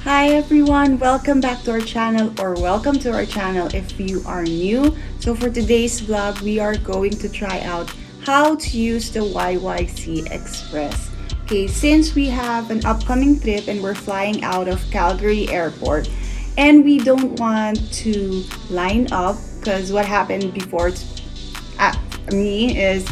Hi everyone, welcome back to our channel or welcome to our channel if you are new. So for today's vlog, we are going to try out how to use the YYC Express. Okay, since we have an upcoming trip and we're flying out of Calgary Airport and we don't want to line up because what happened before me is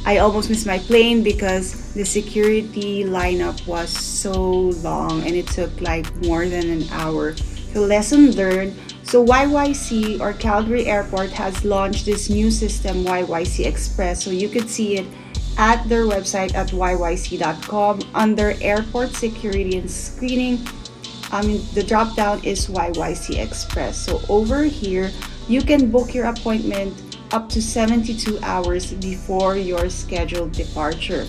I almost missed my plane because the security lineup was so long and it took like more than an hour. So lesson learned. So YYC or Calgary Airport has launched this new system YYC Express. So you could see it at their website at yyc.com under airport security and screening. The drop down is YYC Express. So over here, you can book your appointment up to 72 hours before your scheduled departure.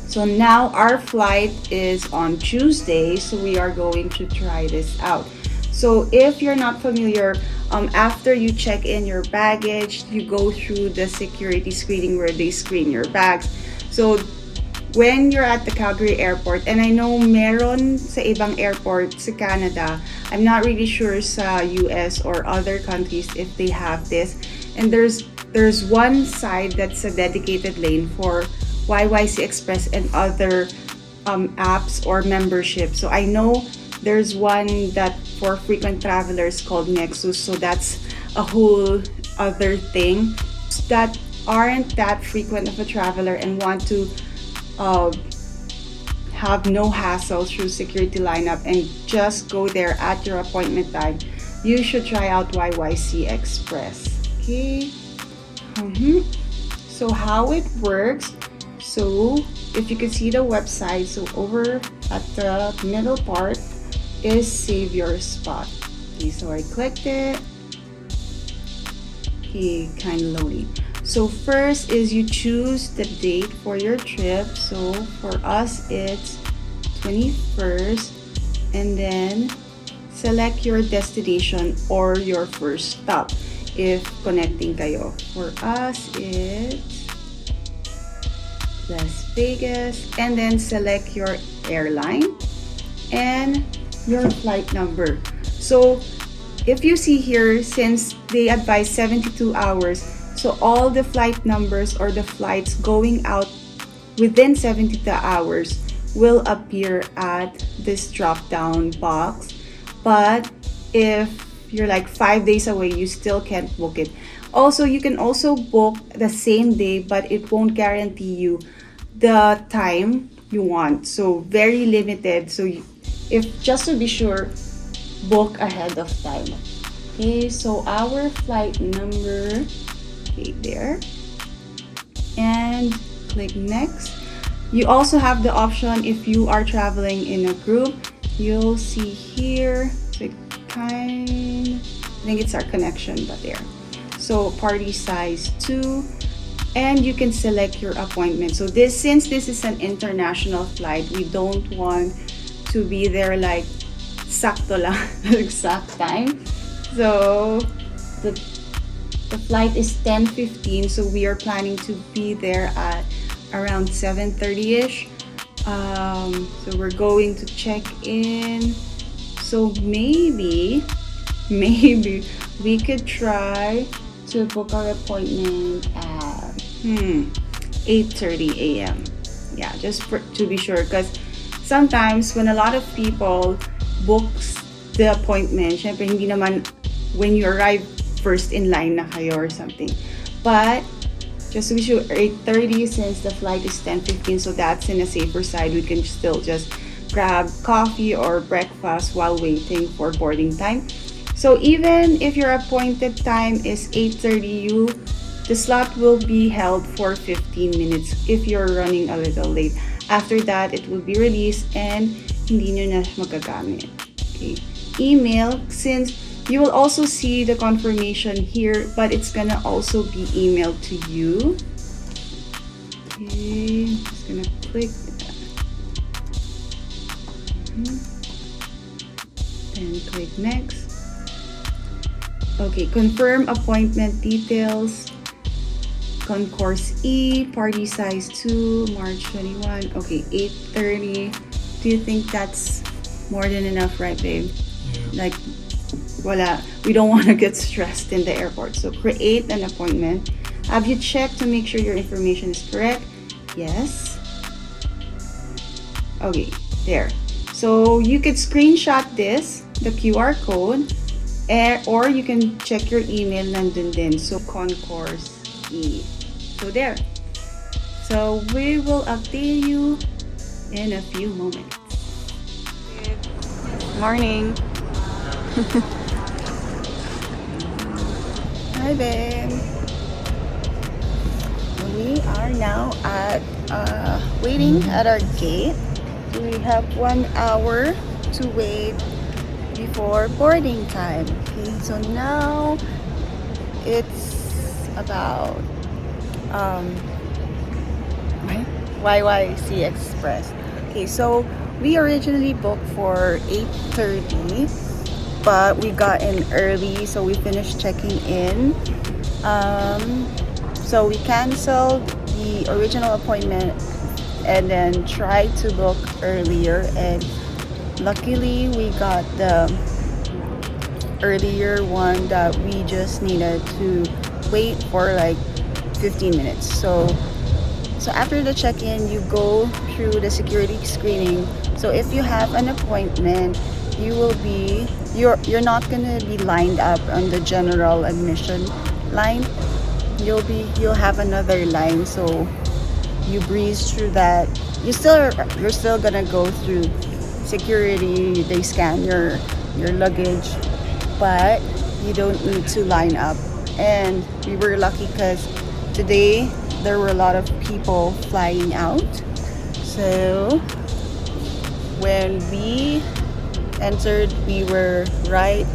So now our flight is on Tuesday, so we are going to try this out. So if you're not familiar, after you check in your baggage, you go through the security screening where they screen your bags. So when you're at the Calgary Airport, and I know meron sa ibang airport sa Canada, I'm not really sure sa US or other countries if they have this. And there's one side that's a dedicated lane for YYC Express and other apps or membership. So I know there's one that for frequent travelers called Nexus. So that's a whole other thing that aren't that frequent of a traveler and want to have no hassle through security lineup and just go there at your appointment time. You should try out YYC Express. Okay. So how it works, so if you can see the website, so over at the middle part is save your spot. Okay, so I clicked it. Okay, kind of loading. So first is you choose the date for your trip. So for us it's 21st, and then select your destination or your first stop if connecting kayo. For us it's Las Vegas, and then select your airline and your flight number. So if you see here, since they advise 72 hours, so all the flight numbers or the flights going out within 72 hours will appear at this drop down box. But if you're like 5 days away, you still can't book it. Also, you can also book the same day, but it won't guarantee you the time you want. So very limited. So if just to be sure, book ahead of time. Okay, so our flight number, okay, there, and click next. You also have the option if you are traveling in a group. You'll see here, so I think it's our connection, but there. So party size 2, and you can select your appointment. So since this is an international flight, we don't want to be there like sakto lang, exact time. So the flight is 10:15, so we are planning to be there at around 7:30ish. So we're going to check in. So maybe we could try to book our appointment at 8:30 a.m. Yeah, just to be sure, because sometimes when a lot of people books the appointment, syempre hindi naman when you arrive first in line na kayo or something. But just to be sure, 8:30 since the flight is 10:15, so that's in a safer side. We can still just grab coffee or breakfast while waiting for boarding time. So even if your appointed time is 8:30, the slot will be held for 15 minutes if you're running a little late. After that, it will be released and hindi nyo na magagamit. Okay. Email, since you will also see the confirmation here, but it's gonna also be emailed to you. Okay, just gonna click that. And click next. Okay, confirm appointment details. Concourse E, party size 2, March 21. Okay, 8:30. Do you think that's More than enough, right, babe? Like, voila, we don't want to get stressed in the airport. So create an appointment. Have you checked to make sure your information is correct? Yes. Okay, there. So you could screenshot this, the QR code, or you can check your email nandun din. So Concourse E. So there. So we will update you in a few moments. Morning. Hi, babe. We are now at waiting at our gate. We have 1 hour to wait before boarding time. Okay, so now it's about YYC Express. Okay, so we originally booked for 8:30, but we got in early, so we finished checking in. So we canceled the original appointment and then tried to book earlier, and luckily we got the earlier one that we just needed to wait for like 15 minutes. So after the check-in, you go through the security screening. So if you have an appointment, you're not gonna be lined up on the general admission line. You'll have another line, so you breeze through that. You're still gonna go through security. They scan your luggage, but you don't need to line up. And we were lucky because today there were a lot of people flying out. So when we entered, we were right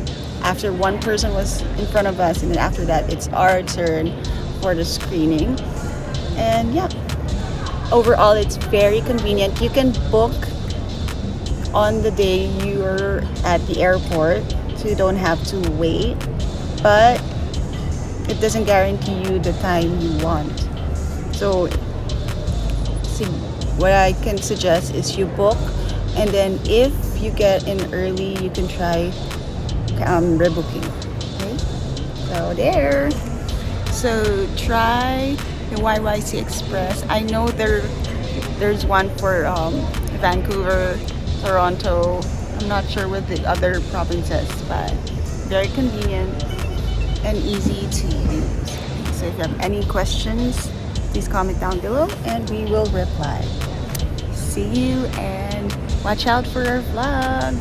after one person was in front of us, and then after that it's our turn for the screening. And yeah, overall it's very convenient. You can book on the day you're at the airport, so you don't have to wait, but it doesn't guarantee you the time you want. So see, what I can suggest is you book, and then if you get in early, you can try rebooking. Okay, so there. So try the YYC Express. I know there's one for Vancouver, Toronto. I'm not sure with the other provinces, but very convenient and easy to use. So if you have any questions, please comment down below and we will reply. See you, and watch out for our vlog.